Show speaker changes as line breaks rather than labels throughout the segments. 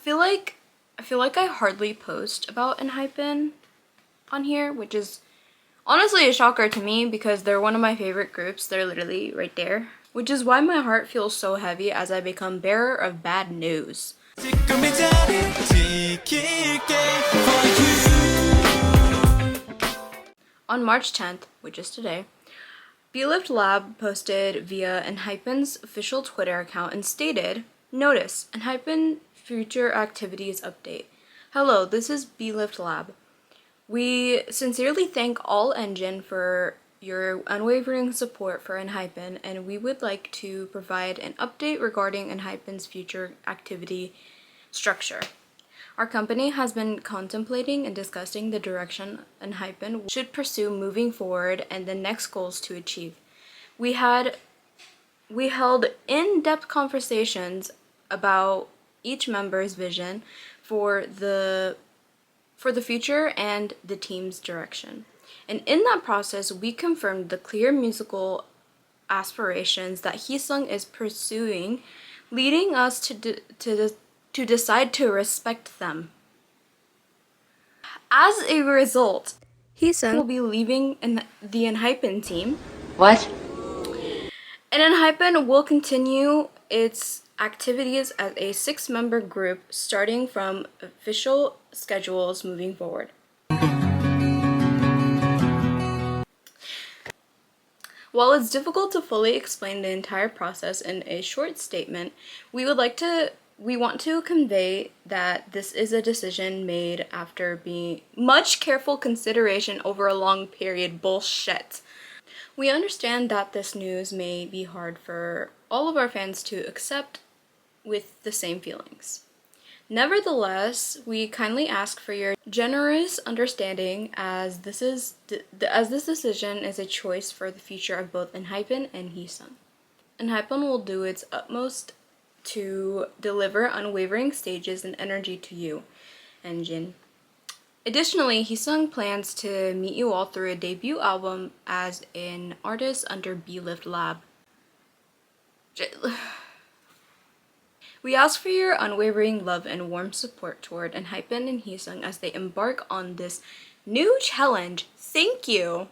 I feel like I hardly post about ENHYPEN on here, which is honestly a shocker to me because they're one of my favorite groups. They're literally right there, which is why my heart feels so heavy as I become bearer of bad news. On March 10th, which is today, BeLift Lab posted via ENHYPEN's official Twitter account and stated, "Notice, ENHYPEN Future Activities Update. Hello, this is BeLift Lab. We sincerely thank all Engine for your unwavering support for ENHYPEN, and we would like to provide an update regarding ENHYPEN's future activity structure. Our company has been contemplating and discussing the direction ENHYPEN should pursue moving forward and the next goals to achieve. We held in-depth conversations about each member's vision for the future and the team's direction. And in that process, we confirmed the clear musical aspirations that HEESUNG is pursuing, leading us to decide to respect them. As a result, HEESUNG will be leaving the ENHYPEN team.
What?
And ENHYPEN will continue its activities as a 6-member group starting from official schedules moving forward. While it's difficult to fully explain the entire process in a short statement, we want to convey that this is a decision made after being much careful consideration over a long period. Bullshit. We understand that this news may be hard for all of our fans to accept with the same feelings. Nevertheless, we kindly ask for your generous understanding as this decision is a choice for the future of both ENHYPEN and HEESUNG. ENHYPEN will do its utmost to deliver unwavering stages and energy to you, Engine. Additionally, HEESUNG plans to meet you all through a debut album as an artist under BeLift Lab. We ask for your unwavering love and warm support toward ENHYPEN and HEESUNG as they embark on this new challenge. Thank you!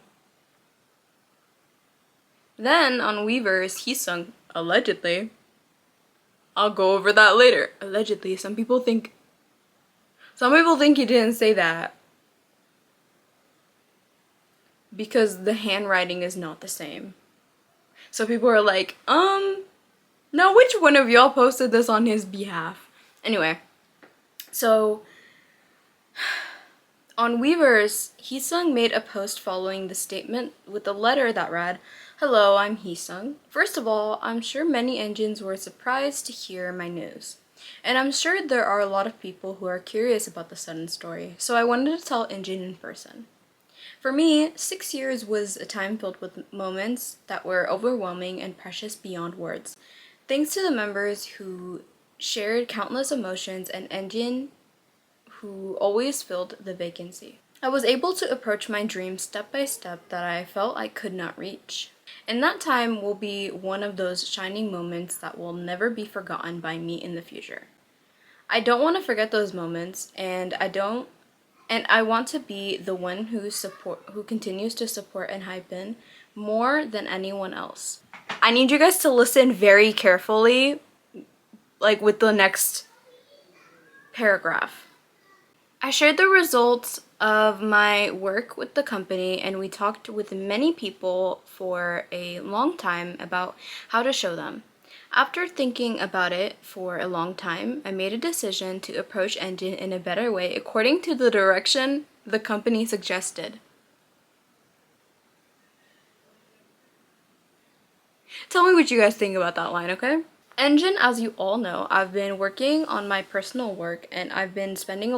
Then, on Weverse, HEESUNG, allegedly, I'll go over that later. Allegedly, some people think he didn't say that because the handwriting is not the same. So people are like, now which one of y'all posted this on his behalf? Anyway, so on Weverse, HEESUNG made a post following the statement with a letter that read, "Hello, I'm HEESUNG. First of all, I'm sure many Engines were surprised to hear my news. And I'm sure there are a lot of people who are curious about the sudden story, so I wanted to tell Engine in person. For me, 6 years was a time filled with moments that were overwhelming and precious beyond words. Thanks to the members who shared countless emotions and Engine who always filled the vacancy. I was able to approach my dreams step by step that I felt I could not reach. And that time will be one of those shining moments that will never be forgotten by me in the future. I don't want to forget those moments, and I want to be the one who continues to support ENHYPEN more than anyone else." I need you guys to listen very carefully, like with the next paragraph. "I shared the results of my work with the company, and we talked with many people for a long time about how to show them. After thinking about it for a long time, I made a decision to approach Engine in a better way according to the direction the company suggested." Tell me what you guys think about that line, okay? Engine, as you all know, I've been working on my personal work, and I spent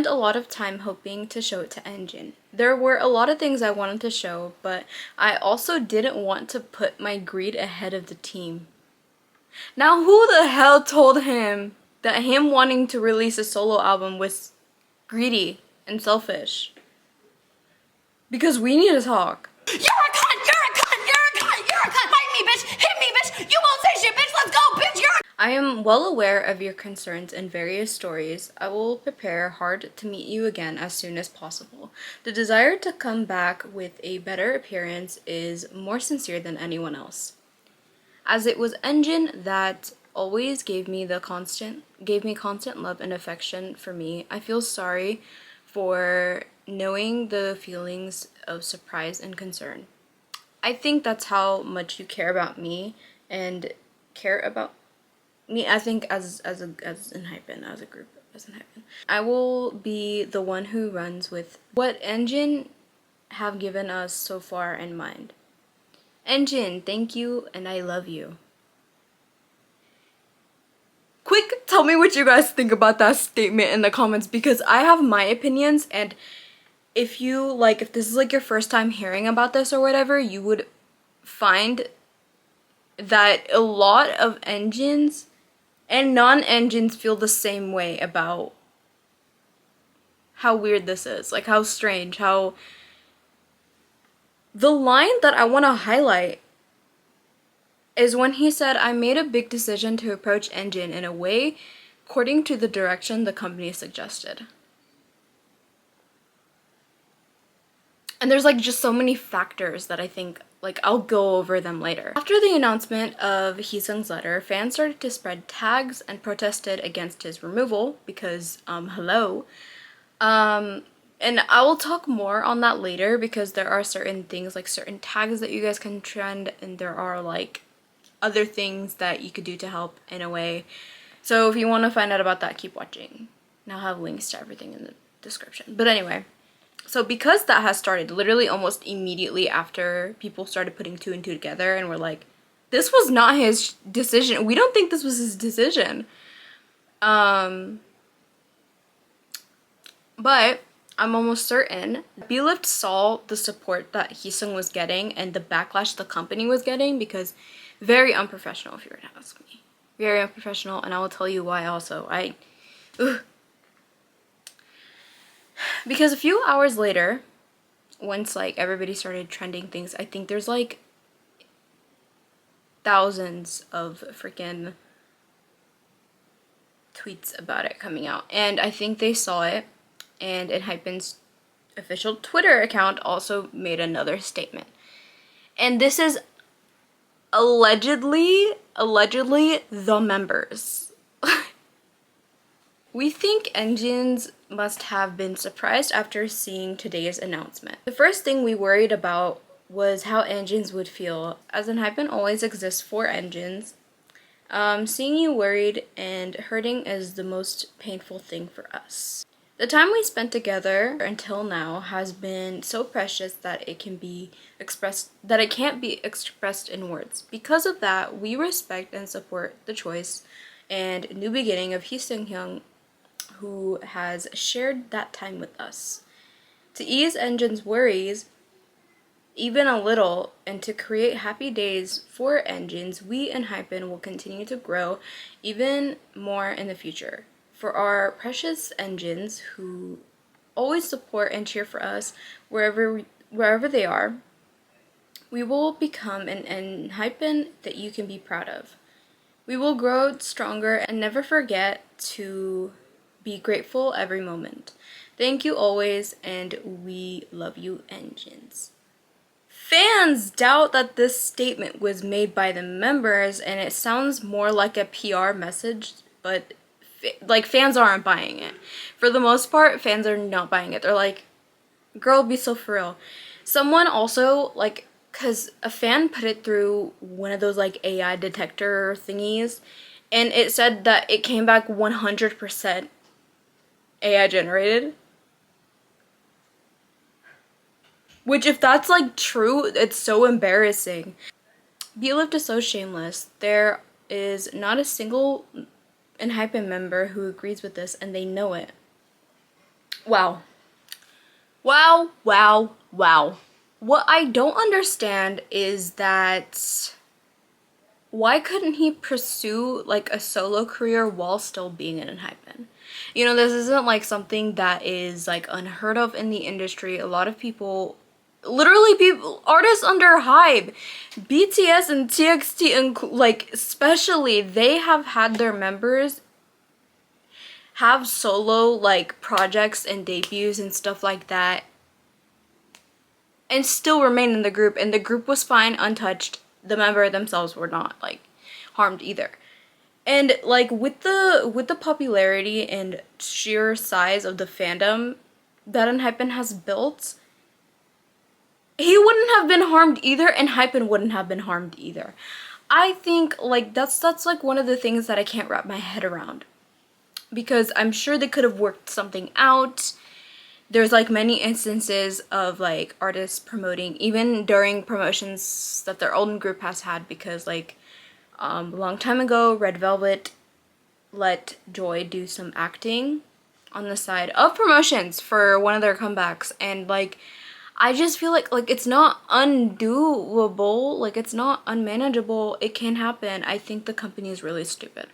a lot of time hoping to show it to Engine. There were a lot of things I wanted to show, but I also didn't want to put my greed ahead of the team. Now, who the hell told him that him wanting to release a solo album was greedy and selfish? Because we need to talk.
You're a cunt! You're a cunt! You're a cunt! You're a cunt! Fight me, bitch! Hit me, bitch! You won't say shit, bitch! Let's go, bitch! You're a
I am well aware of your concerns and various stories. I will prepare hard to meet you again as soon as possible. The desire to come back with a better appearance is more sincere than anyone else. As it was engine that always gave me constant love and affection for me, I feel sorry for knowing the feelings of surprise and concern. I think that's how much you care about me and care about me. I think as ENHYPEN, as a group, as ENHYPEN, I will be the one who runs with what engine have given us so far in mind. Engine, thank you and I love you. Quick, tell me what you guys think about that statement in the comments, because I have my opinions, and if this is like your first time hearing about this or whatever, you would find that a lot of engines and non-engines feel the same way about how weird this is, like how strange, how the line that I want to highlight is when he said, I made a big decision to approach engine in a way according to the direction the company suggested. And there's like just so many factors that I think, like, I'll go over them later. After the announcement of Heeseung's letter, fans started to spread tags and protested against his removal because, hello. And I will talk more on that later, because there are certain things, like certain tags that you guys can trend, and there are like other things that you could do to help in a way. So if you want to find out about that, keep watching. And I'll have links to everything in the description. But anyway, so because that has started literally almost immediately after people started putting two and two together and were like, this was not his decision. We don't think this was his decision. But I'm almost certain Belift saw the support that Heeseung was getting and the backlash the company was getting, because very unprofessional, if you were to ask me. Very unprofessional, and I will tell you why also. Because a few hours later, once like everybody started trending things, I think there's like thousands of freaking tweets about it coming out, and I think they saw it, and ENHYPEN's official Twitter account also made another statement. And this is allegedly the members. We think engines must have been surprised after seeing today's announcement. The first thing we worried about was how engines would feel, as ENHYPEN always exists for engines. Seeing you worried and hurting is the most painful thing for us. The time we spent together until now has been so precious that it can't be expressed in words. Because of that, we respect and support the choice and new beginning of Heeseung, who has shared that time with us. To ease Engine's worries even a little and to create happy days for engines, we ENHYPEN will continue to grow even more in the future. For our precious engines who always support and cheer for us wherever they are, we will become an ENHYPEN that you can be proud of. We will grow stronger and never forget to be grateful every moment. Thank you always, and we love you, engines. Fans doubt that this statement was made by the members, and it sounds more like a PR message, but like fans aren't buying it. For the most part, fans are not buying it. They're like, girl, be so for real. Someone also, like, because a fan put it through one of those like AI detector thingies, and it said that it came back 100% AI generated. Which, if that's like true, it's so embarrassing. Belift is so shameless. There is not a single ENHYPEN member who agrees with this, and they know it. Wow. Wow, wow, wow. What I don't understand is that why couldn't he pursue like a solo career while still being an ENHYPEN? This isn't like something that is like unheard of in the industry. A lot of people Literally, people, artists under hype, BTS and TXT, and like especially, they have had their members have solo like projects and debuts and stuff like that, and still remain in the group, and the group was fine, untouched. The member themselves were not like harmed either. And like with the popularity and sheer size of the fandom that ENHYPEN has built, he wouldn't have been harmed either, and ENHYPEN wouldn't have been harmed either. I think like that's like one of the things that I can't wrap my head around, because I'm sure they could have worked something out. There's like many instances of like artists promoting even during promotions that their own group has had, because like a long time ago Red Velvet let Joy do some acting on the side of promotions for one of their comebacks, and like I just feel like it's not undoable, like it's not unmanageable. It can happen. I think the company is really stupid.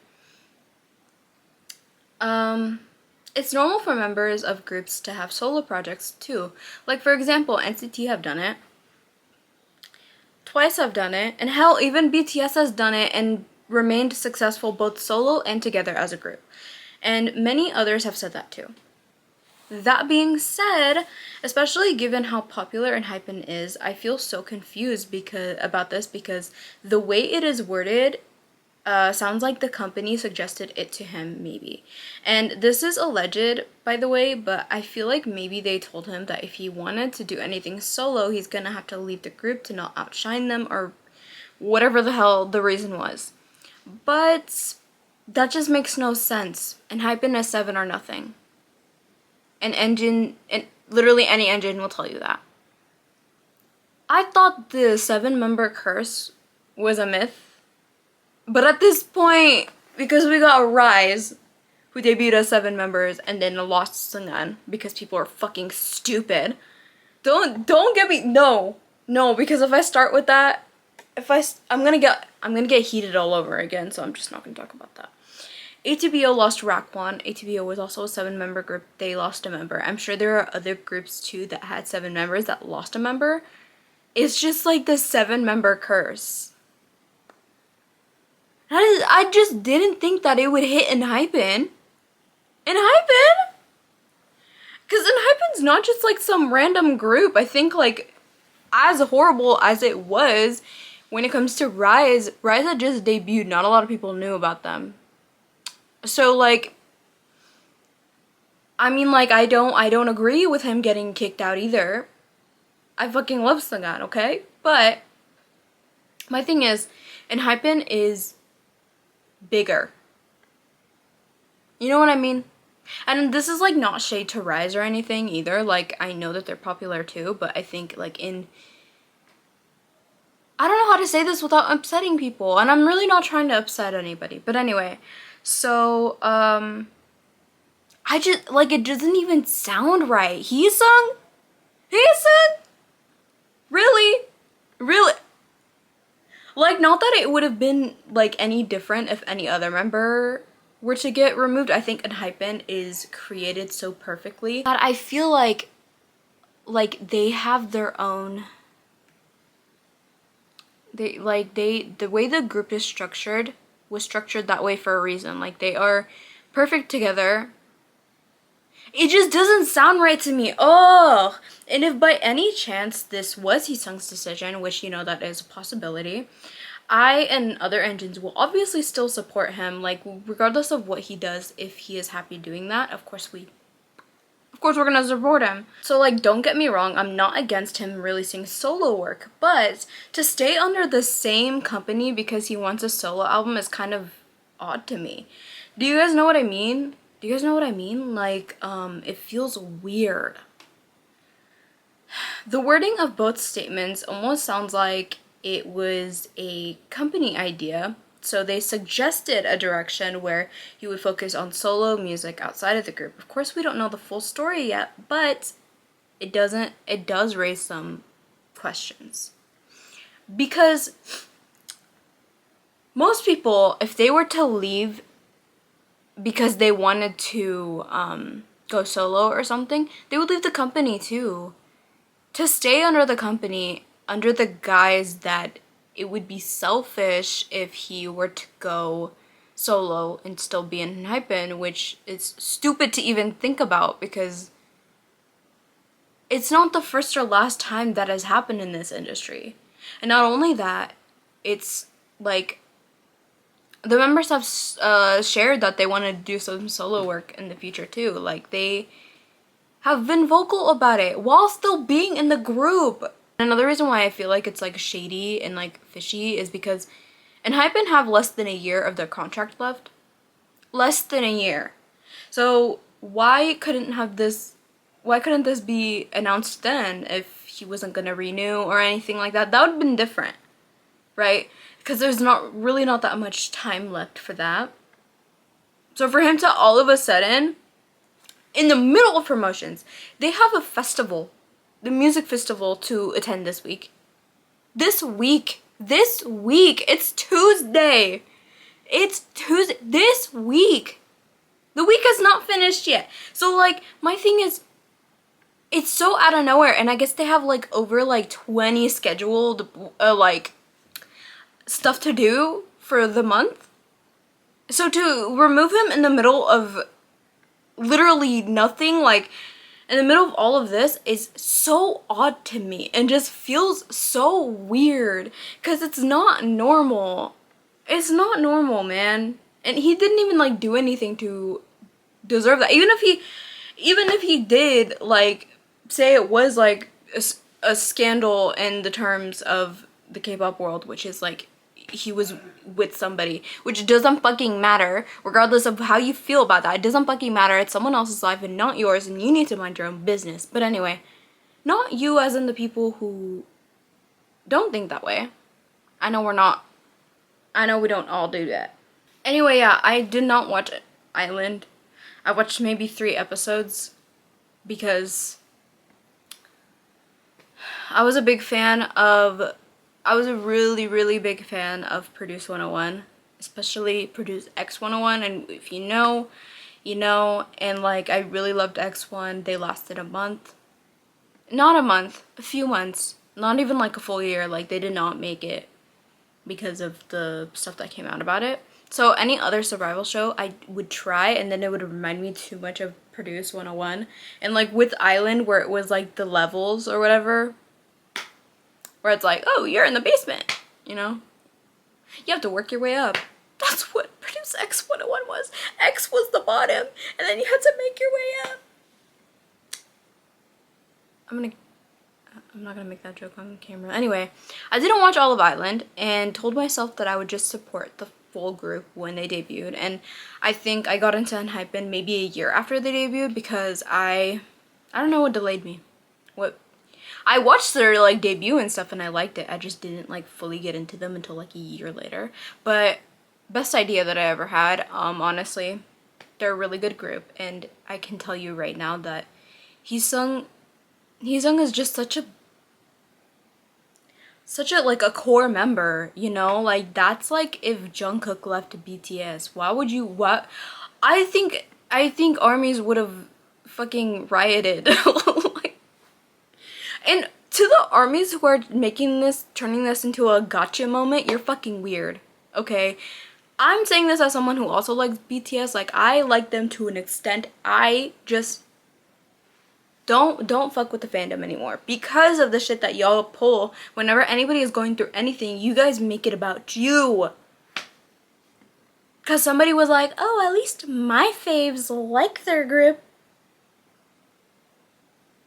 It's normal for members of groups to have solo projects too. Like for example, NCT have done it. Twice have done it, and hell, even BTS has done it and remained successful both solo and together as a group. And many others have said that too. That being said, especially given how popular ENHYPEN is, I feel so confused about this, because the way it is worded sounds like the company suggested it to him, maybe. And this is alleged, by the way, but I feel like maybe they told him that if he wanted to do anything solo, he's gonna have to leave the group to not outshine them, or whatever the hell the reason was. But that just makes no sense. ENHYPEN is 7 or nothing. An engine, and literally any engine will tell you that. I thought the 7-member curse was a myth, but at this point, because we got Rise, who debuted as 7 members and then lost Sungan because people are fucking stupid. Don't get me, no, because if I start with that, I'm gonna get heated all over again, so I'm just not gonna talk about that. ATBO lost Rakwan. ATBO was also a 7-member group. They lost a member. I'm sure there are other groups too that had 7 members that lost a member. It's just like the 7-member curse. I just didn't think that it would hit ENHYPEN. ENHYPEN? Because ENHYPEN's not just like some random group. I think like as horrible as it was when it comes to Rise had just debuted. Not a lot of people knew about them. So like, I mean, like, I don't agree with him getting kicked out either. I fucking love Sungan, okay? But my thing is, ENHYPEN is bigger. You know what I mean? And this is like not shade to Rise or anything either. Like, I know that they're popular too, but I think like I don't know how to say this without upsetting people, and I'm really not trying to upset anybody. But anyway, so I just like, it doesn't even sound right. Heesung? Really? Like, not that it would have been like any different if any other member were to get removed. I think ENHYPEN is created so perfectly that I feel like they have their own, the way the group is structured was structured that way for a reason. Like, they are perfect together. It just doesn't sound right to me. Oh, and if by any chance this was Heesung's decision, which, you know, that is a possibility, I and other engines will obviously still support him, like, regardless of what he does. If he is happy doing that, of course we're gonna support him. So like, don't get me wrong, I'm not against him releasing solo work, but to stay under the same company because he wants a solo album is kind of odd to me. Do you guys know what I mean? Like, it feels weird. The wording of both statements almost sounds like it was a company idea. So they suggested a direction where he would focus on solo music outside of the group. Of course, we don't know the full story yet, but it does raise some questions. Because most people, if they were to leave because they wanted to go solo or something, they would leave the company too. to stay under the company under the guise that it would be selfish if he were to go solo and still be in ENHYPEN, which is stupid to even think about because it's not the first or last time that has happened in this industry. And not only that, it's like the members have shared that they want to do some solo work in the future too. Like, they have been vocal about it while still being in the group. Another reason why I feel like it's like shady and like fishy is because ENHYPEN have less than a year of their contract left. Less than a year. So why couldn't this be announced then if he wasn't gonna renew or anything like that? That would have been different, right? Because there's not that much time left for that. So for him to all of a sudden, in the middle of promotions, they have a festival, the music festival, to attend this week. This week, it's Tuesday. This week. The week is not finished yet. So like, my thing is, it's so out of nowhere, and I guess they have like over like 20 scheduled like stuff to do for the month. So to remove him in the middle of literally nothing, like in the middle of all of this, is so odd to me and just feels so weird because it's not normal. It's not normal, man. And he didn't even like do anything to deserve that. Even if he did, like, say it was like a scandal in the terms of the K-pop world, which is like he was with somebody, which doesn't fucking matter, regardless of how you feel about that. It doesn't fucking matter. It's someone else's life and not yours, and you need to mind your own business. But anyway, not you as in the people who don't think that way. I know we don't all do that. Anyway, yeah, I did not watch Island. I watched maybe 3 episodes because I was a really, really big fan of Produce 101, especially Produce X 101, and if you know, you know, and like, I really loved X1. They lasted a month. Not a month, a few months. Not even like a full year. Like, they did not make it because of the stuff that came out about it. So any other survival show I would try, and then it would remind me too much of Produce 101. And like with Island, where it was like the levels or whatever, where it's like, oh, you're in the basement, you know? You have to work your way up. That's what Produce X 101 was. X was the bottom, and then you had to make your way up. I'm not gonna make that joke on camera. Anyway, I didn't watch all of Island and told myself that I would just support the full group when they debuted. And I think I got into ENHYPEN maybe a year after they debuted because I don't know what delayed me. I watched their like debut and stuff and I liked it. I just didn't like fully get into them until like a year later. But best idea that I ever had. Honestly, they're a really good group, and I can tell you right now that Heesung is just such a like a core member, you know? Like, that's like if Jungkook left BTS. I think armies would have fucking rioted. Like, and to the armies who are turning this into a gotcha moment, you're fucking weird, okay? I'm saying this as someone who also likes BTS. Like, I like them to an extent. I just don't fuck with the fandom anymore because of the shit that y'all pull. Whenever anybody is going through anything, you guys make it about you. Because somebody was like, oh, at least my faves like their group.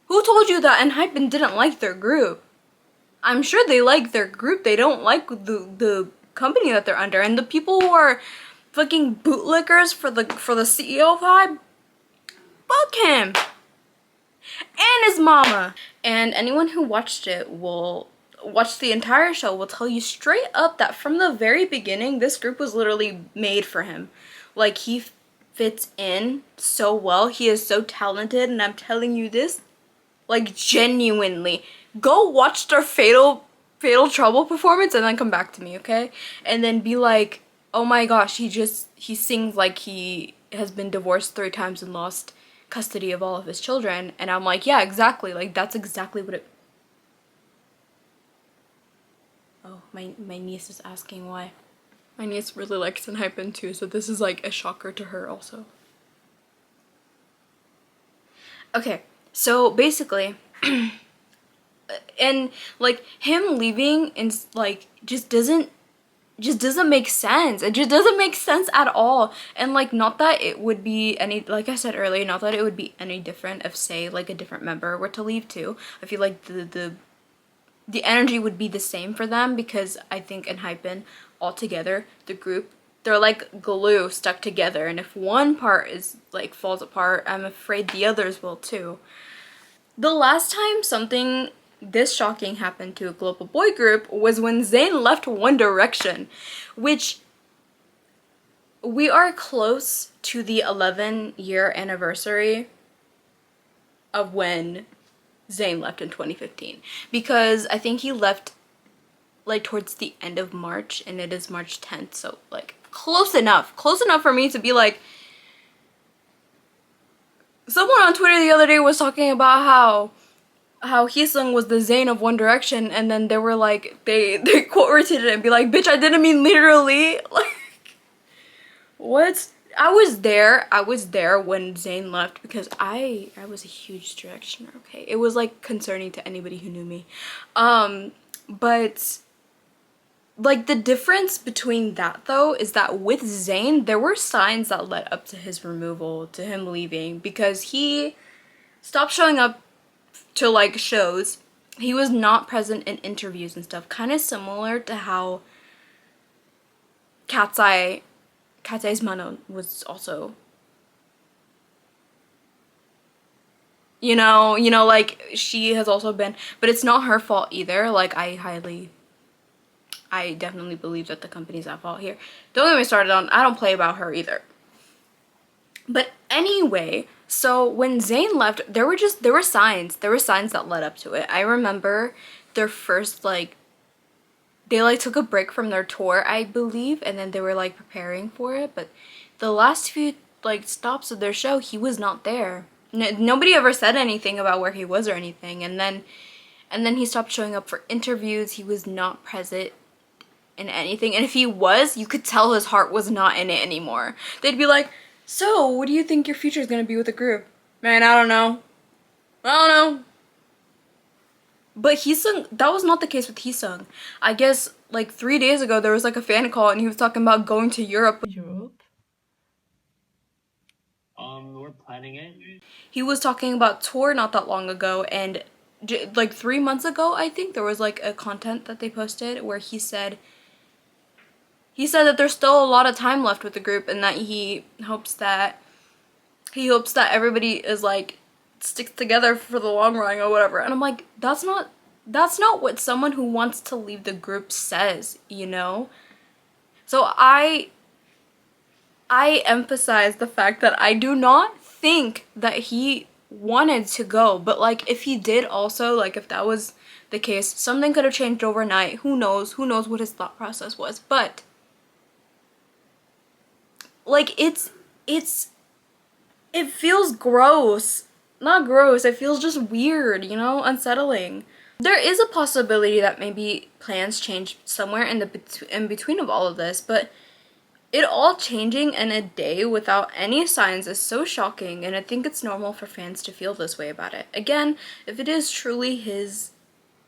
Who told you that ENHYPEN didn't like their group? I'm sure they like their group. They don't like the company that they're under. And the people who are fucking bootlickers for the CEO vibe, fuck him. And his mama. And anyone who watched the entire show will tell you straight up that from the very beginning, this group was literally made for him. Like, he fits in so well. He is so talented, and I'm telling you this, like, genuinely. Go watch their Fatal Trouble performance and then come back to me, okay? And then be like, oh my gosh, he sings like he has been divorced 3 times and lost custody of all of his children. And I'm like, yeah, exactly. Like, that's exactly what it Oh, my niece is asking why. My niece really likes ENHYPEN too, so this is like a shocker to her also. Okay, so basically, and like him leaving and like just doesn't make sense. It just doesn't make sense at all. And like, not that it would be any, like I said earlier, not that it would be any different if, say, like a different member were to leave too. I feel like the energy would be the same for them, because I think ENHYPEN altogether, the group, they're like glue stuck together, and if one part is like falls apart, I'm afraid the others will too. The last time something this shocking happened to a global boy group was when Zayn left One Direction, which we are close to the 11-year anniversary of when Zayn left in 2015, because I think he left like towards the end of March, and it is March 10th, so like close enough for me to be like, someone on Twitter the other day was talking about how HEESEUNG was the Zayn of One Direction, and then they were like, they quote retweeted it and be like, bitch, I didn't mean literally. Like, what? I was there when Zayn left, because I was a huge Directioner, okay? It was like concerning to anybody who knew me. But like the difference between that though is that with Zayn, there were signs that led up to his removal, to him leaving, because he stopped showing up to like shows. He was not present in interviews and stuff, kind of similar to how Cat's Eye's Mano was also, you know, like she has also been, but it's not her fault either. Like I definitely believe that the company's at fault here. Don't get me started on, I don't play about her either. But anyway, so when Zayn left, there were signs that led up to it. I remember their first, like, they like took a break from their tour, I believe, and then they were like preparing for it, but the last few like stops of their show, he was not there. Nobody ever said anything about where he was or anything, and then he stopped showing up for interviews. He was not present in anything, and if he was, you could tell his heart was not in it anymore. They'd be like, so what do you think your future is gonna be with the group? Man, I don't know. But HEESEUNG, that was not the case with HEESEUNG. I guess like 3 days ago there was like a fan call and he was talking about going to Europe. We're planning it. He was talking about tour not that long ago, and like 3 months ago I think there was like a content that they posted where he said that there's still a lot of time left with the group, and that he hopes that everybody is like sticks together for the long run or whatever. And I'm like, that's not what someone who wants to leave the group says, you know? So I emphasize the fact that I do not think that he wanted to go, but like if he did also, like if that was the case, something could have changed overnight. Who knows what his thought process was. But like it feels gross. Not gross, it feels just weird, you know, unsettling. There is a possibility that maybe plans change somewhere in between of all of this, but it all changing in a day without any signs is so shocking, and I think it's normal for fans to feel this way about it. Again, if it is truly his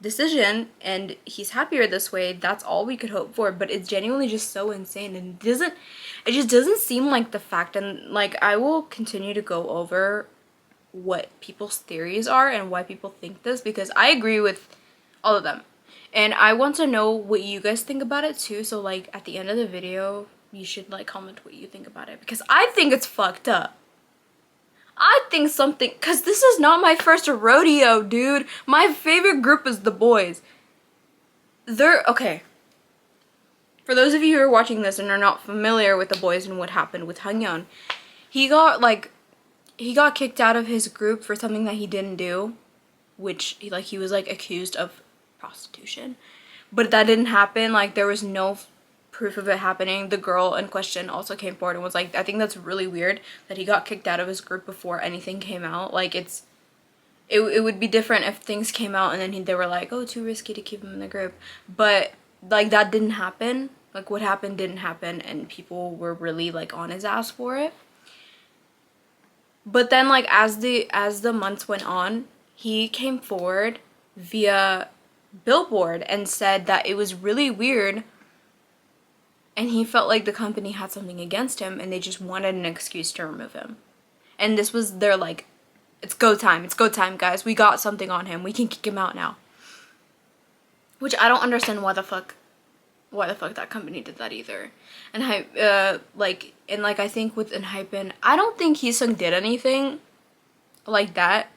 decision and he's happier this way, that's all we could hope for, but it's genuinely just so insane, and it just doesn't seem like the fact. And like, I will continue to go over what people's theories are and why people think this, because I agree with all of them, and I want to know what you guys think about it too. So like at the end of the video, you should like comment what you think about it, because I think it's fucked up. I think something, because this is not my first rodeo, dude. My favorite group is the boys. Okay. For those of you who are watching this and are not familiar with the boys and what happened with Hangyeon, he got kicked out of his group for something that he didn't do, which he was like accused of prostitution, but that didn't happen. Like there was no proof of it happening. The girl in question also came forward and was like, I think that's really weird that he got kicked out of his group before anything came out. Like it would be different if things came out and then they were like, oh, too risky to keep him in the group. But like that didn't happen. Like what happened didn't happen, and people were really like on his ass for it. But then like as the months went on, he came forward via billboard and said that it was really weird, and he felt like the company had something against him and they just wanted an excuse to remove him. And this was their like, it's go time, guys, we got something on him, we can kick him out now. Which I don't understand why the fuck that company did that either. And I think with ENHYPEN, I don't think HEESUNG did anything like that,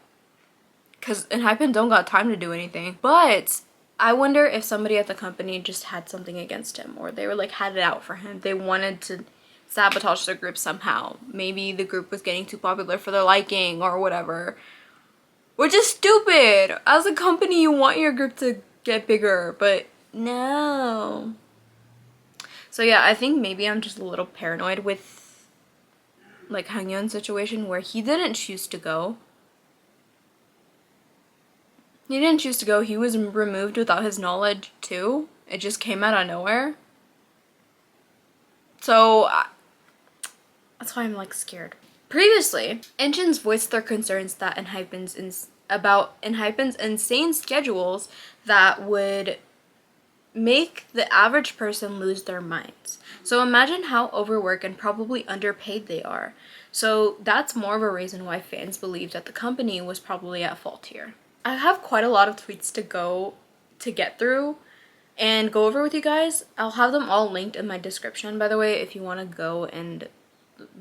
because ENHYPEN don't got time to do anything. But I wonder if somebody at the company just had something against him, or they were like had it out for him. They wanted to sabotage the group somehow. Maybe the group was getting too popular for their liking or whatever. Which is stupid. As a company, you want your group to get bigger, but no. So yeah, I think maybe I'm just a little paranoid with like Hangyun's situation, where he didn't choose to go. He didn't choose to go. He was removed without his knowledge too. It just came out of nowhere. So that's why I'm like scared. Previously, engines voiced their concerns that about ENHYPEN's insane schedules that would make the average person lose their minds. So imagine how overworked and probably underpaid they are. So that's more of a reason why fans believe that the company was probably at fault here. I have quite a lot of tweets to get through and go over with you guys. I'll have them all linked in my description, by the way, if you want to go and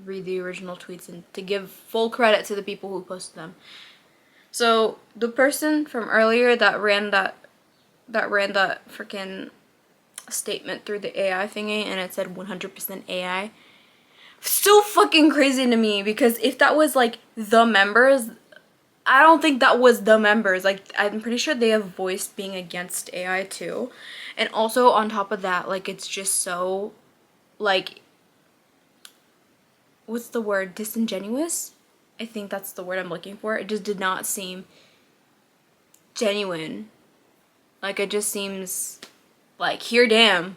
read the original tweets and to give full credit to the people who posted them. So the person from earlier that ran that freaking statement through the AI thingy, and it said 100% AI. So fucking crazy to me, because if that was like the members, I don't think that was the members. Like, I'm pretty sure they have voiced being against AI too. And also on top of that, like, it's just so, like, what's the word? Disingenuous? I think that's the word I'm looking for. It just did not seem genuine. Like, it just seems like, here, damn.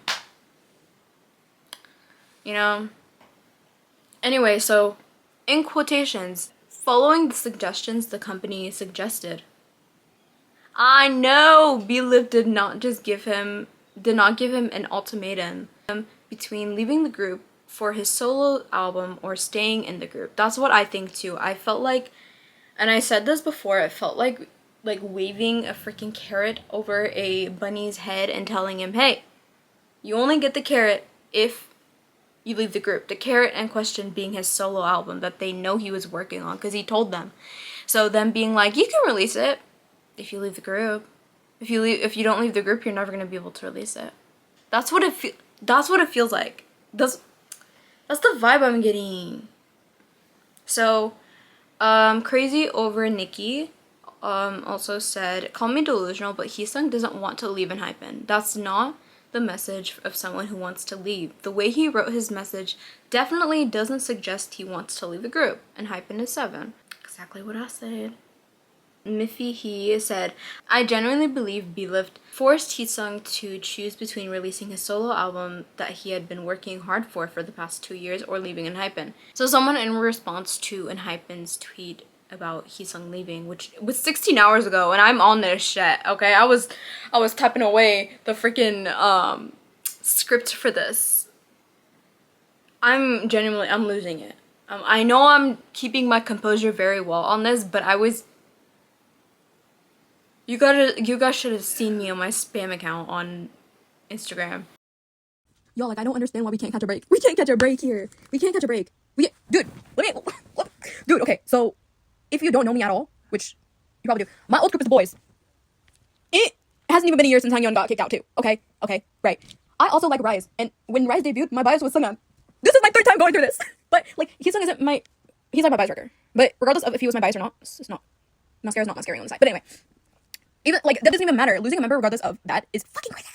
You know? Anyway, so, in quotations, following the suggestions the company suggested. I know Believe did not give him an ultimatum between leaving the group for his solo album or staying in the group. That's what I think too. I felt like, and I said this before, it felt like waving a freaking carrot over a bunny's head and telling him, hey, you only get the carrot if you leave the group. The carrot in question being his solo album that they know he was working on, because he told them. So them being like, you can release it if you leave the group. If you don't leave the group, you're never gonna be able to release it. That's what it feels like. That's the vibe I'm getting. So, Crazy Over Nikki also said, call me delusional, but HEESUNG doesn't want to leave ENHYPEN. That's not the message of someone who wants to leave. The way he wrote his message definitely doesn't suggest he wants to leave the group. ENHYPEN is 7. Exactly what I said. Miffy He said, I genuinely believe Believe forced HEESUNG to choose between releasing his solo album that he had been working hard for the past 2 years or leaving ENHYPEN. So someone in response to ENHYPEN's tweet about HEESUNG leaving, which was 16 hours ago, and I'm on this shit, okay? I was typing away the freaking script for this. I'm losing it. I know I'm keeping my composure very well on this, but you guys should have seen me on my spam account on Instagram.
Y'all, like, I don't understand why we can't catch a break. We can't catch a break here. We can't catch a break. Dude, dude, okay, so if you don't know me at all, which you probably do, my old group is boys. It hasn't even been a year since Hangyun got kicked out too. Okay, right. I also like Rise, and when Rise debuted, my bias was Sungam. This is my 3rd time going through this. But like, he's like my bias wrecker. But regardless of if he was my bias or not, it's not. Mascara's not mascara on the side. But anyway, even like that doesn't even matter. Losing a member regardless of that is fucking crazy.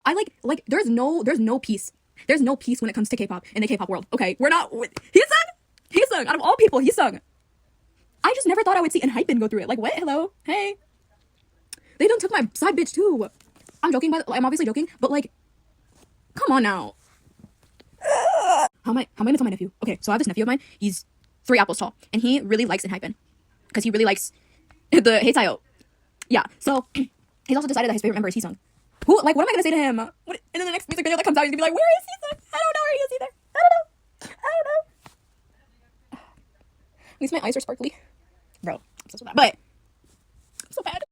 I like there's no peace. There's no peace when it comes to K-pop in the K-pop world. Okay, we're not. HEESUNG. Out of all people, HEESUNG. I just never thought I would see ENHYPEN go through it. Like, what? Hello? Hey. They done took my side bitch too. I'm joking, I'm obviously joking, but like, Come on now. How am I gonna tell my nephew? Okay, so I have this nephew of mine. He's 3 apples tall, and he really likes ENHYPEN because he really likes the Heiseo. Yeah. So he's also decided that his favorite member is Heesung. Who, like, what am I gonna say to him? What, and then the next music video that comes out, he's gonna be like, "Where is Heesung? I don't know where he is either. I don't know. I don't know." At least my eyes are sparkly, bro. I'm obsessed with that. But I'm so bad.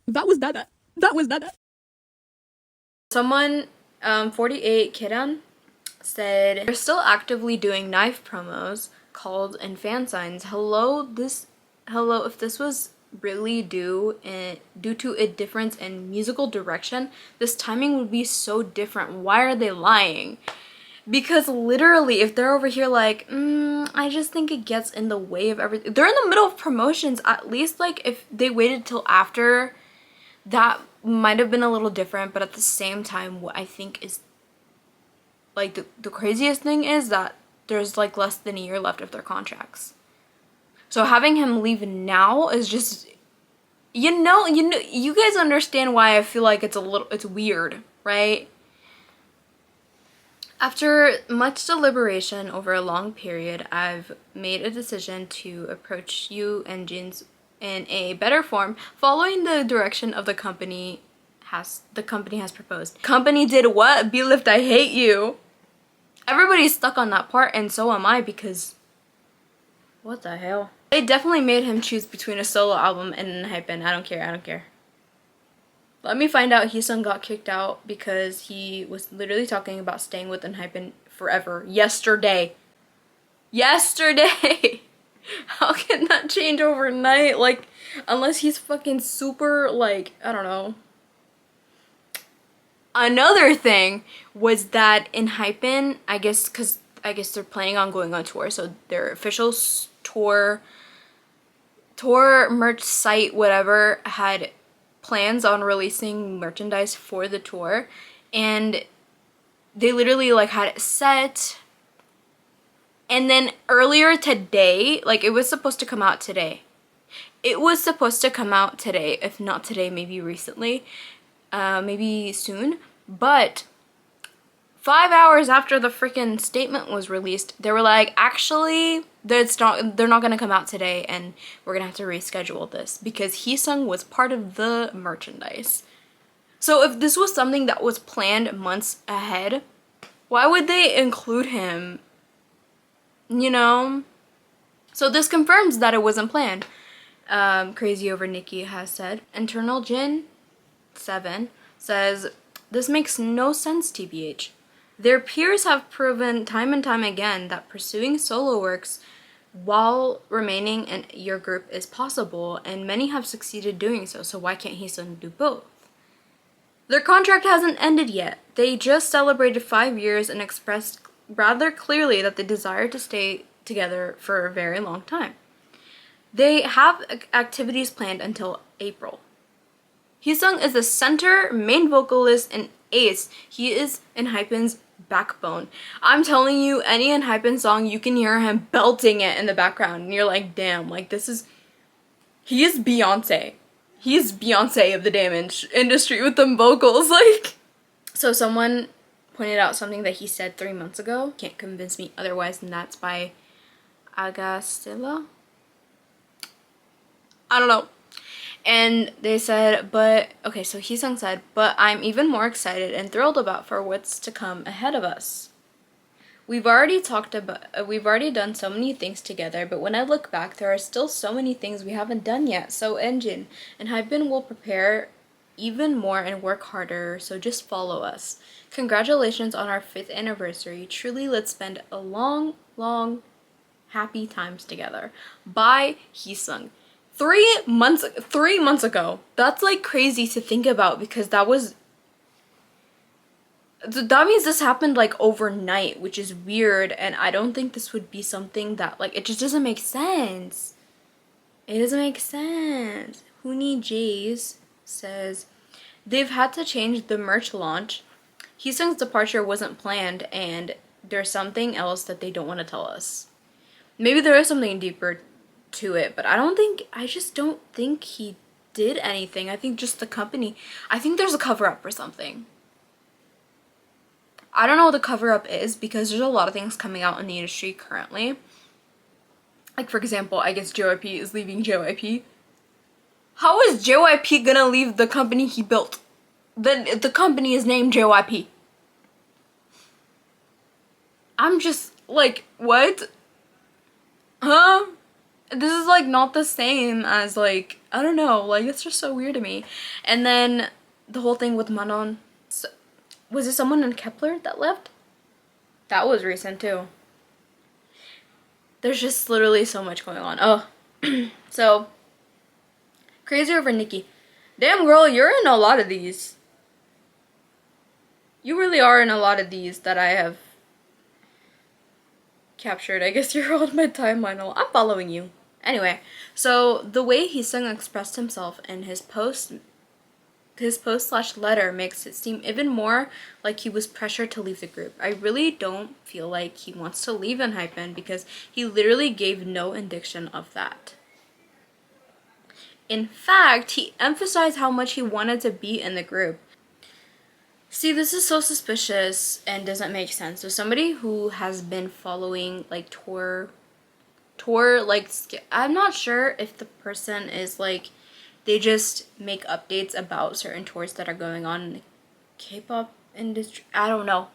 That was Dada. That was Dada.
Someone, 48 Kiran, said they're still actively doing knife promos called and fan signs. Hello, if this was really due to a difference in musical direction, this timing would be so different. Why are they lying? Because literally, if they're over here like, I just think it gets in the way of everything. They're in the middle of promotions. At least, like, if they waited till after, that might have been a little different. But at the same time, what I think is, like, the craziest thing is that there's, like, less than a year left of their contracts. So having him leave now is just, you guys understand why I feel like it's weird, right? After much deliberation over a long period, I've made a decision to approach you engines in a better form, following the direction of the company has proposed. Company did what? B-Lift, I hate you. Everybody's stuck on that part, and so am I, because what the hell? They definitely made him choose between a solo album and an ENHYPEN. I don't care. Let me find out Heesung got kicked out because he was literally talking about staying with ENHYPEN forever. Yesterday. How can that change overnight? Like, unless he's fucking super, like, I don't know. Another thing was that ENHYPEN, I guess they're planning on going on tour, so their official tour merch site, whatever, had plans on releasing merchandise for the tour, and they literally, like, had it set. And then earlier today, like, it was supposed to come out today. If not today, maybe recently, maybe soon. But 5 hours after the freaking statement was released, they were like, actually, they're not gonna come out today, and we're gonna have to reschedule this because Heesung was part of the merchandise. So if this was something that was planned months ahead, why would they include him? You know? So this confirms that it wasn't planned. Crazy Over Nikki has said. Internal Jin 7 says, this makes no sense, TBH. Their peers have proven time and time again that pursuing solo works while remaining in your group is possible, and many have succeeded doing so, so why can't Heesung do both? Their contract hasn't ended yet. They just celebrated 5 years and expressed rather clearly that they desire to stay together for a very long time. They have activities planned until April. Heesung is the center, main vocalist, and ace. He is ENHYPEN's backbone. I'm telling you, any ENHYPEN song, you can hear him belting it in the background, and you're like, damn, like, he is Beyonce. He is Beyonce of the damn industry with them vocals, like. So someone pointed out something that he said 3 months ago. Can't convince me otherwise, and that's by Agastilla. I don't know. And they said, okay, so Heesung said, but I'm even more excited and thrilled about for what's to come ahead of us. We've already done so many things together, but when I look back, there are still so many things we haven't done yet. So Engine and ENHYPEN will prepare even more and work harder, so just follow us. Congratulations on our 5th anniversary. Truly, let's spend a long, happy times together. By Heesung. 3 months ago. That's, like, crazy to think about, because that means this happened, like, overnight, which is weird, and I don't think this would be something that, like, it just doesn't make sense. It doesn't make sense. Huni Jays says, they've had to change the merch launch. Heesung's departure wasn't planned, and there's something else that they don't want to tell us. Maybe there is something deeper to it, but I just don't think he did anything. I think just the company, I think there's a cover-up or something. I don't know what the cover-up is because there's a lot of things coming out in the industry currently. Like, for example, I guess JYP is leaving JYP. How is JYP gonna leave the company he built? The company is named JYP. I'm just like, what? Huh? This is like not the same as like, I don't know, like it's just so weird to me. And then the whole thing with Manon. So, was it someone in Kepler that left? That was recent too. There's just literally so much going on. Oh, so crazy over Nikki. Damn girl, you're in a lot of these. You really are in a lot of these that I have captured. I guess you're on my timeline. I'm following you. Anyway, so the way Heesung expressed himself in his post slash letter makes it seem even more like he was pressured to leave the group. I really don't feel like he wants to leave ENHYPEN because he literally gave no indication of that. In fact, he emphasized how much he wanted to be in the group. See, this is so suspicious and doesn't make sense. So somebody who has been following like tour like, I'm not sure if the person is like, they just make updates about certain tours that are going on in the K-pop industry. I don't know.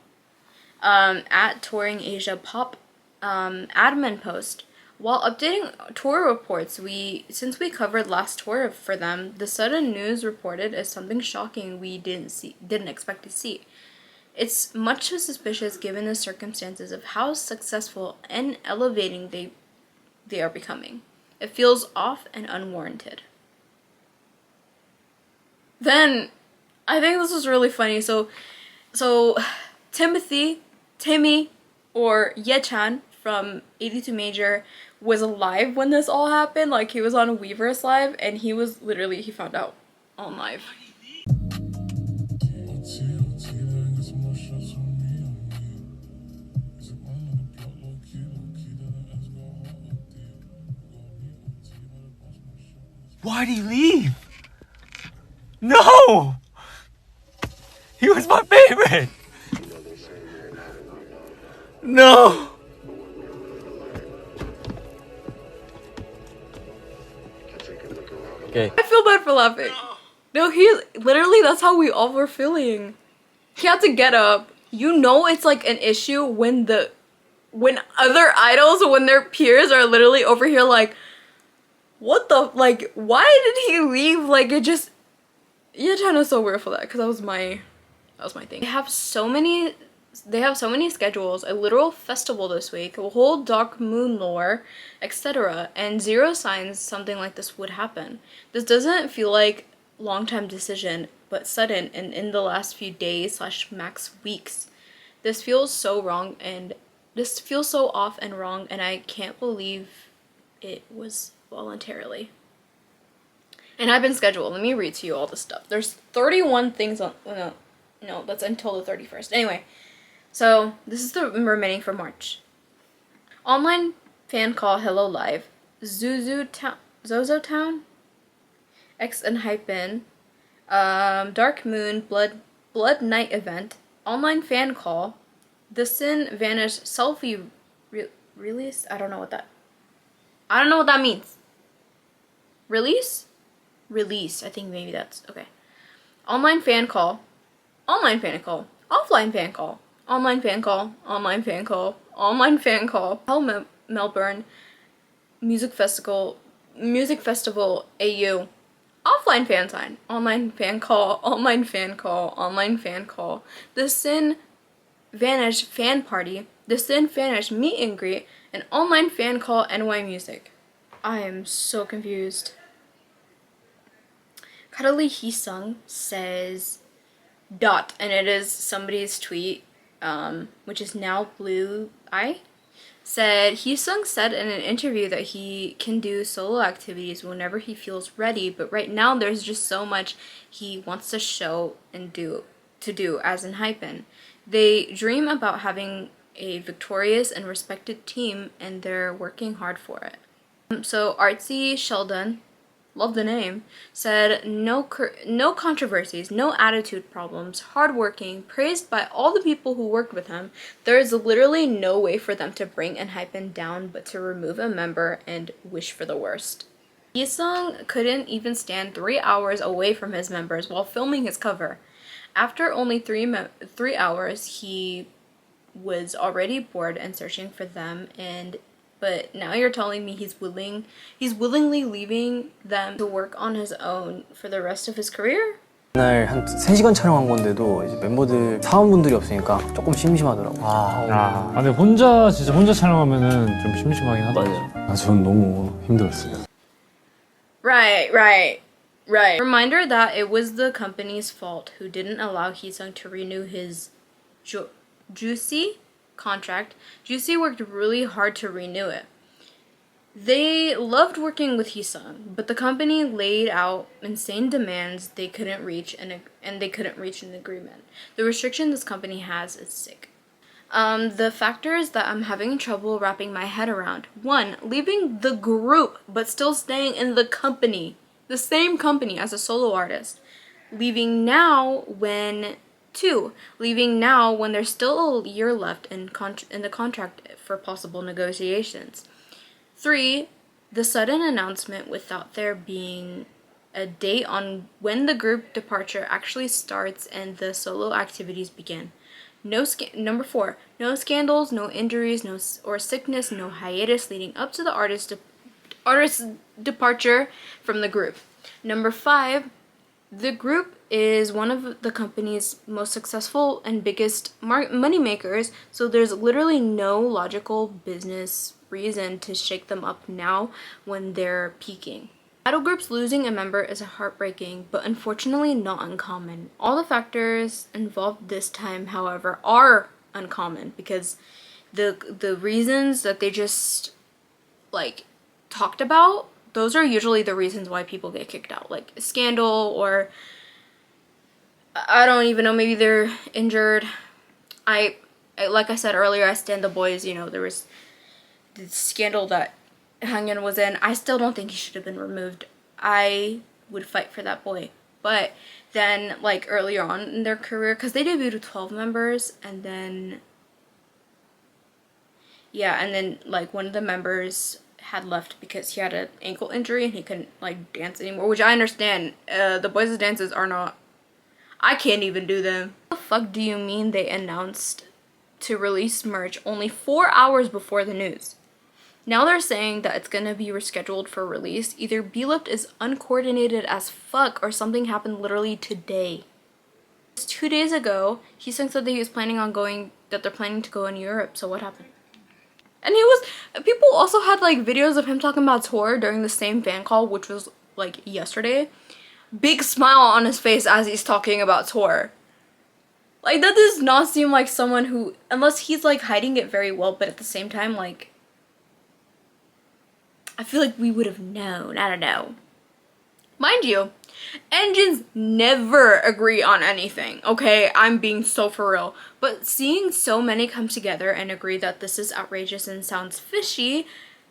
At Touring Asia Pop admin post. While updating tour reports, since we covered last tour for them, the sudden news reported is something shocking we didn't expect to see. It's much too suspicious given the circumstances of how successful and elevating they are becoming. It feels off and unwarranted. Then, I think this was really funny. So Timmy, or Ye-chan from 82 Major was alive when this all happened. Like, he was on Weverse Live, and he found out on live.
Why'd he leave? No! He was my favorite! No! Okay.
I feel bad for laughing. No, literally, that's how we all were feeling. He had to get up. You know it's like an issue when other idols, when their peers are literally over here like, what the, like, why did he leave? Like, it just, Ye-chan is so weird for that, because that was my thing. They have so many schedules, a literal festival this week, a whole Dark Moon lore, etc. And zero signs something like this would happen. This doesn't feel like long-time decision, but sudden and in the last few days / max weeks. This feels so wrong, and this feels so off and wrong, and I can't believe it was voluntarily. And I've been scheduled. Let me read to you all this stuff. There's 31 things on, no, that's until the 31st. Anyway, so this is the remaining for March. Online fan call Hello Live, Zozo Town, X ENHYPEN, Dark Moon, Blood Night event, online fan call, The Sin Vanish selfie release. I don't know what that means. Release? Release. I think maybe that's okay. Online fan call, offline fan call, online fan call, Hell Melbourne, music festival AU, offline fan sign, online fan call, The Sin Vanish fan party, The Sin Vanish meet and greet, and online fan call NY Music. I am so confused. LEE HEESEUNG says ... and it is somebody's tweet, which is now Blue Eye, said Heesung said in an interview that he can do solo activities whenever he feels ready, but right now there's just so much he wants to show and do as ENHYPEN. They dream about having a victorious and respected team, and they're working hard for it. So Artsy Sheldon, love the name, said no controversies, no attitude problems, hardworking, praised by all the people who worked with him. There is literally no way for them to bring ENHYPEN down but to remove a member and wish for the worst. Heesung couldn't even stand 3 hours away from his members while filming his cover. After only 3 hours, he was already bored and searching for them, but now you're telling me he's willingly leaving them to work on his own for the rest of his career?
날 한 3시간 촬영한 건데도 이제 멤버들 사원분들이 없으니까 조금 심심하더라고요.
근데 진짜 혼자 촬영하면은 좀 심심하긴 하다.
전 너무 힘들었어요.
Right. Reminder that it was the company's fault who didn't allow Heesung to renew his Juicy contract. Juicy worked really hard to renew it. They loved working with Heesung, but the company laid out insane demands they couldn't reach and they couldn't reach an agreement. The restriction this company has is sick. The factors that I'm having trouble wrapping my head around. 1, leaving the group but still staying in the company, the same company as a solo artist. Leaving now when 2, leaving now when there's still a year left in the contract for possible negotiations. 3, the sudden announcement without there being a date on when the group departure actually starts and the solo activities begin. Number 4, no scandals, no injuries, or sickness, no hiatus leading up to the artist's departure from the group. Number 5, the group is one of the company's most successful and biggest money makers, so there's literally no logical business reason to shake them up now when they're peaking. Idol groups losing a member is heartbreaking, but unfortunately not uncommon. All the factors involved this time, however, are uncommon because the reasons that they just talked about, those are usually the reasons why people get kicked out, like a scandal, or I don't even know, maybe they're injured. I like I said earlier, I stand the boys. There was the scandal that Hangyeon was in. I still don't think he should have been removed. I would fight for that boy. But then, earlier on in their career, because they debuted with 12 members, and then one of the members had left because he had an ankle injury and he couldn't dance anymore, which I understand. The boys' dances are not, I can't even do them. What the fuck do you mean they announced to release merch only 4 hours before the news? Now they're saying that it's gonna be rescheduled for release. Either B-Lift is uncoordinated as fuck or something happened literally today. 2 days ago, Heesung said that they're planning to go in Europe, so what happened? And people also had videos of him talking about tour during the same fan call, which was yesterday. Big smile on his face as he's talking about tour. That does not seem like someone who, unless he's hiding it very well, but at the same time I feel like we would have known. I don't know. Mind you, engines never agree on anything, okay? I'm being so for real. But seeing so many come together and agree that this is outrageous and sounds fishy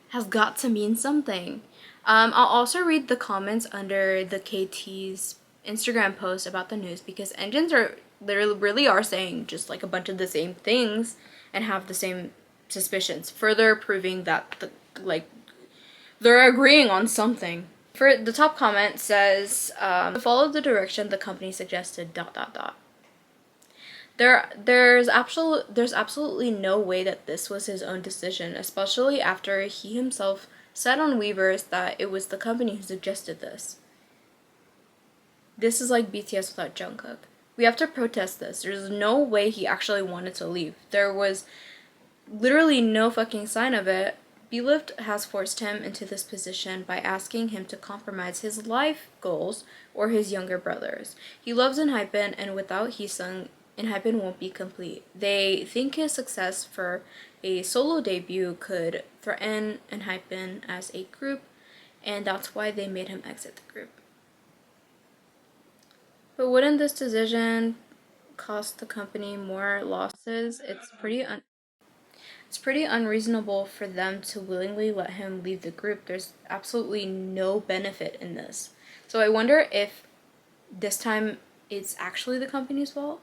has got to mean something. I'll also read the comments under the KT's Instagram post about the news, because engines really are saying just a bunch of the same things and have the same suspicions, further proving that they're agreeing on something. For the top comment says, to follow the direction the company suggested, ... There's absolutely no way that this was his own decision, especially after he himself said on Weavers that it was the company who suggested this. This is like BTS without Jungkook. We have to protest this. There's no way he actually wanted to leave. There was literally no fucking sign of it. B-Lift has forced him into this position by asking him to compromise his life goals or his younger brothers. He loves ENHYPEN, and without Heesung, ENHYPEN won't be complete. They think his success for a solo debut could threaten ENHYPEN as a group, and that's why they made him exit the group. But wouldn't this decision cost the company more losses? It's pretty it's pretty unreasonable for them to willingly let him leave the group. There's absolutely no benefit in this. So I wonder if this time it's actually the company's fault.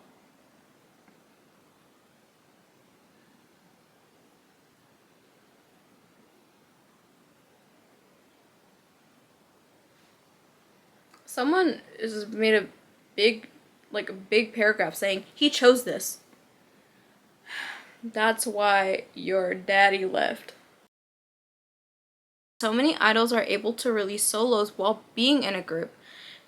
Someone has made a big paragraph saying he chose this. That's why your daddy left. So many idols are able to release solos while being in a group,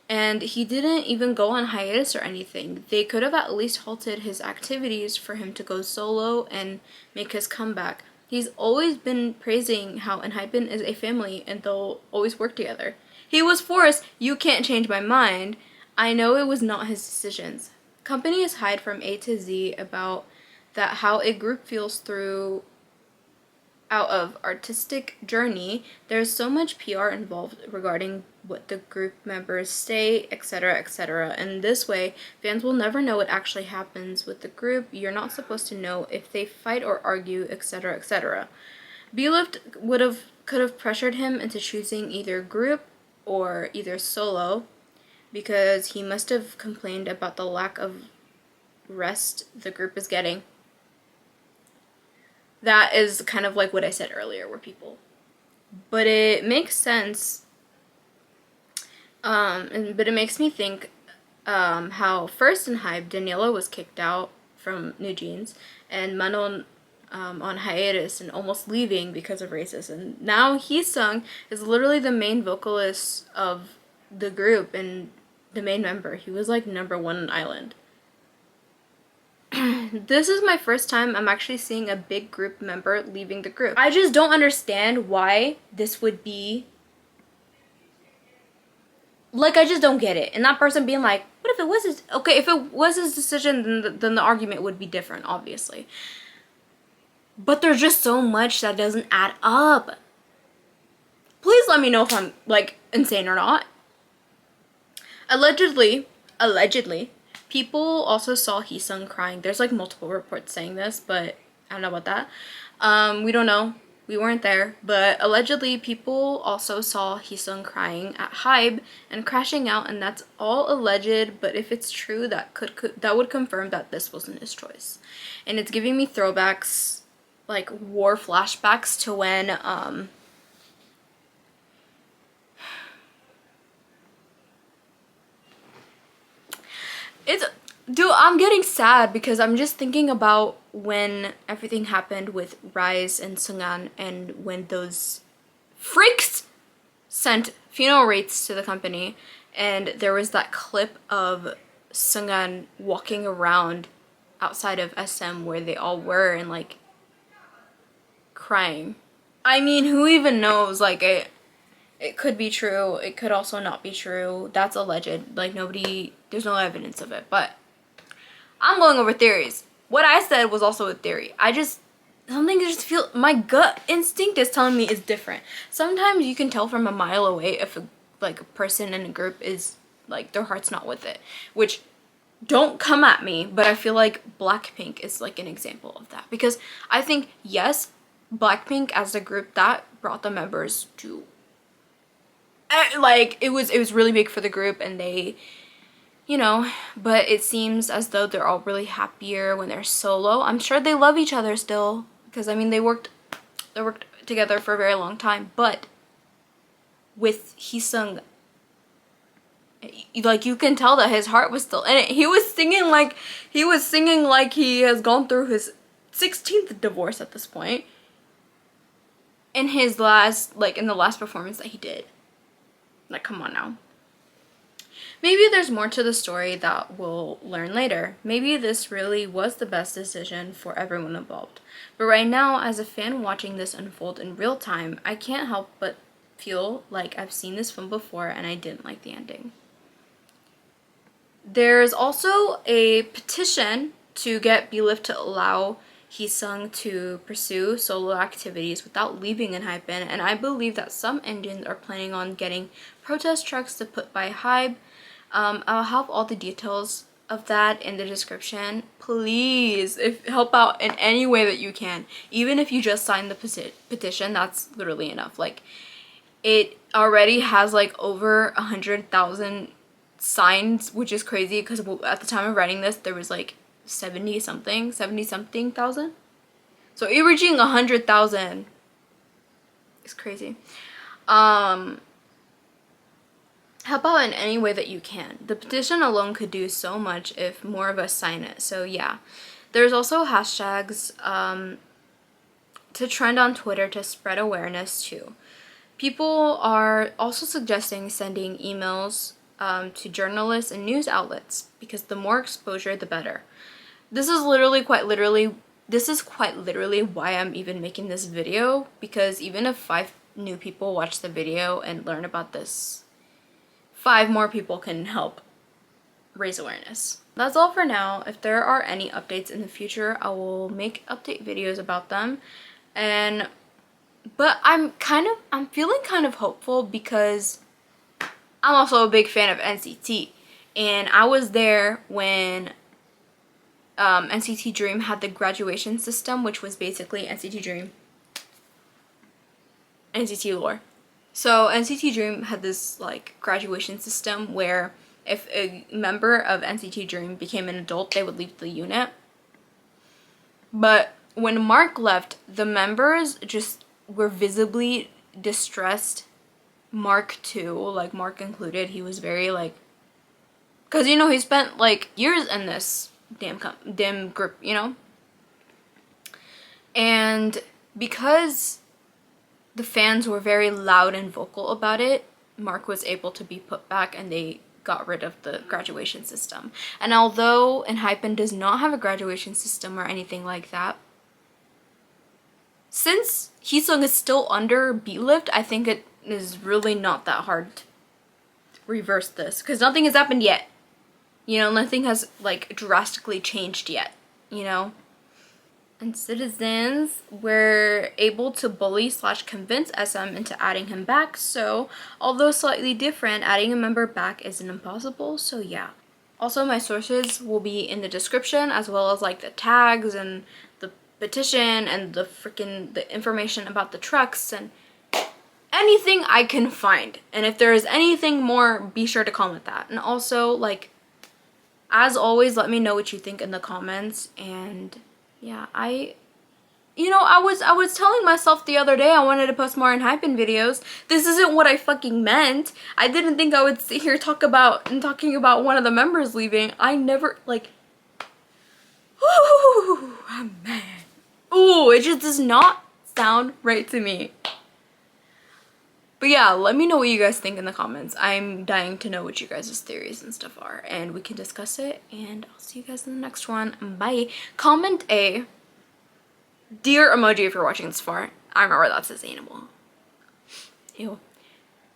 and he didn't even go on hiatus or anything. They could have at least halted his activities for him to go solo and make his comeback. He's always been praising how ENHYPEN is a family and they'll always work together. He was forced, you can't change my mind. I know it was not his decisions. Companies hide from A to Z about that how a group feels through out of artistic journey. There's so much PR involved regarding what the group members say, etc., etc. And this way, fans will never know what actually happens with the group. You're not supposed to know if they fight or argue, etc., etc. B-Lift could have pressured him into choosing either group or either solo, because he must have complained about the lack of rest the group is getting. That is kind of like what I said earlier, were people. But it makes sense. But it makes me think how first in Hype, Daniela was kicked out from New Jeans, and Manon on hiatus and almost leaving because of racism. Now HeeSeung is literally the main vocalist of the group and the main member. He was like number one on Island. This is my first time I'm actually seeing a big group member leaving the group. I just don't understand why this would be. Like, I just don't get it. And that person being like, what if it was his... Okay, if it was his decision, then the argument would be different, obviously. But there's just so much that doesn't add up. Please let me know if I'm, like, insane or not. Allegedly, people also saw HeeSeung crying. There's like multiple reports saying this, but I don't know about that. We don't know. We weren't there. But allegedly, people also saw HeeSeung crying at Hybe and crashing out, and that's all alleged. But if it's true, that would confirm that this wasn't his choice. And it's giving me throwbacks, like war flashbacks to when Dude, I'm getting sad because I'm just thinking about when everything happened with Rise and Sungan, and when those freaks sent funeral wreaths to the company, and there was that clip of Sungan walking around outside of SM where they all were and like crying. I mean, who even knows? Like, it could be true, it could also not be true. That's alleged. Like, there's no evidence of it, but I'm going over theories. What I said was also a theory. Something just feel, my gut instinct is telling me it's different. Sometimes you can tell from a mile away if a person in a group is like, their heart's not with it, which, don't come at me, but I feel like Blackpink is like an example of that, because I think, yes, Blackpink as a group, that brought the members to, like, it was really big for the group, and they, you know, but it seems as though they're all really happier when they're solo. I'm sure they love each other still, because I mean, they worked together for a very long time, but with HeeSeung, like, you can tell that his heart was still in it. He was singing like he has gone through his 16th divorce at this point. In his last, in the last performance that he did. Like, come on now. Maybe there's more to the story that we'll learn later. Maybe this really was the best decision for everyone involved. But right now, as a fan watching this unfold in real time, I can't help but feel like I've seen this film before and I didn't like the ending. There's also a petition to get B-Lift to allow HeeSeung to pursue solo activities without leaving ENHYPEN, and I believe that some engines are planning on getting protest trucks to put by Hybe. I'll have all the details of that in the description. Please, help out in any way that you can. Even if you just sign the petition, that's literally enough. Like, it already has like over 100,000 signs, which is crazy because at the time of writing this, there was like 70 something thousand. So it reaching 100,000 is crazy. Help out in any way that you can. The petition alone could do so much if more of us sign it. So yeah, there's also hashtags to trend on Twitter to spread awareness too. People are also suggesting sending emails to journalists and news outlets because the more exposure, the better. This is quite literally why I'm even making this video, because even if 5 new people watch the video and learn about this, 5 more people can help raise awareness. That's all for now. If there are any updates in the future, I will make update videos about them. But I'm feeling kind of hopeful because I'm also a big fan of NCT, and I was there when NCT Dream had the graduation system, which was basically NCT Dream, NCT lore. So NCT Dream had this like graduation system where if a member of NCT Dream became an adult, they would leave the unit. But when Mark left, the members just were visibly distressed. Mark too, like Mark included. He was very like, because you know he spent like years in this damn group, you know. And because the fans were very loud and vocal about it, Mark was able to be put back and they got rid of the graduation system. And although ENHYPEN does not have a graduation system or anything like that, since HEESUNG is still under B-Lift, I think it is really not that hard to reverse this, because nothing has happened yet. You know, nothing has like drastically changed yet, you know? And citizens were able to bully / convince SM into adding him back, so although slightly different, adding a member back isn't impossible, so yeah. Also, my sources will be in the description, as well as like the tags and the petition and the information about the trucks and anything I can find. And if there is anything more, be sure to comment that. And also, like, as always, let me know what you think in the comments. And yeah, I was telling myself the other day I wanted to post more ENHYPEN videos. This isn't what I fucking meant. I didn't think I would sit here talking about one of the members leaving. I never, like, ooh, man. Ooh, it just does not sound right to me. But yeah, let me know what you guys think in the comments. I'm dying to know what you guys' theories and stuff are, and we can discuss it, and I'll see you guys in the next one. Bye. Comment a deer emoji if you're watching this far. I remember that's his animal. Ew.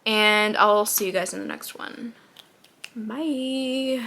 And I'll see you guys in the next one. Bye.